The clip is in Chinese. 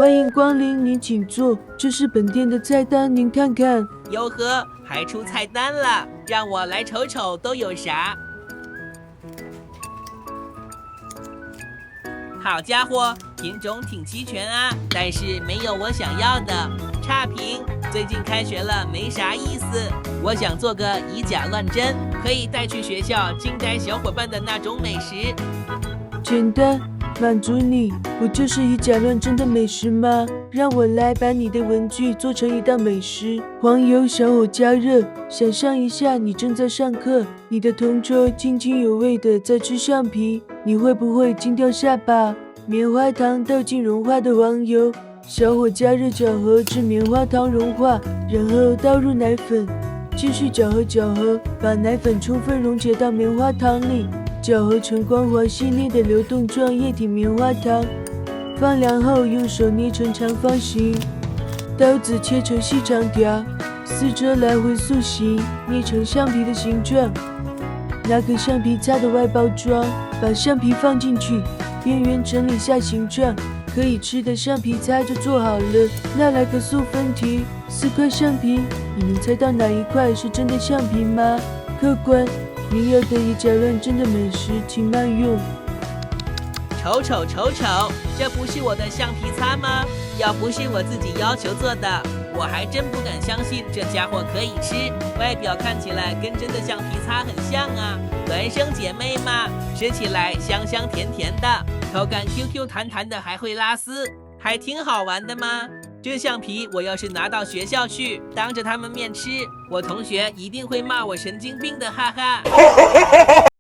欢迎光临，您请坐，这是本店的菜单，您看看。哟呵，还出菜单了，让我来瞅瞅都有啥。好家伙，品种挺齐全啊，但是没有我想要的。差评，最近开学了，没啥意思。我想做个以假乱真，可以带去学校惊呆小伙伴的那种美食。简单，满足你，不就是以假乱真的美食吗？让我来把你的文具做成一道美食。黄油小火加热，想象一下你正在上课，你的同桌津津有味的在吃橡皮，你会不会惊掉下巴？棉花糖倒进融化的黄油，小火加热搅和至棉花糖融化，然后倒入奶粉，继续搅和，把奶粉充分溶解到棉花糖里，搅和成光滑细腻的流动状液体棉花糖。放凉后用手捏成长方形，刀子切成细长条，四周来回塑形，捏成橡皮的形状。拿个橡皮擦的外包装，把橡皮放进去，边缘整理下形状，可以吃的橡皮擦就做好了。那来个塑分题，4块橡皮，你能猜到哪一块是真的橡皮吗？客官，您要的以假乱真的美食，请慢用。瞅，这不是我的橡皮擦吗？要不是我自己要求做的，我还真不敢相信这家伙可以吃。外表看起来跟真的橡皮擦很像啊，孪生姐妹嘛，吃起来香香甜甜的，口感 QQ 弹弹的，还会拉丝，还挺好玩的嘛。这橡皮我要是拿到学校去，当着他们面吃，我同学一定会骂我神经病的，哈哈。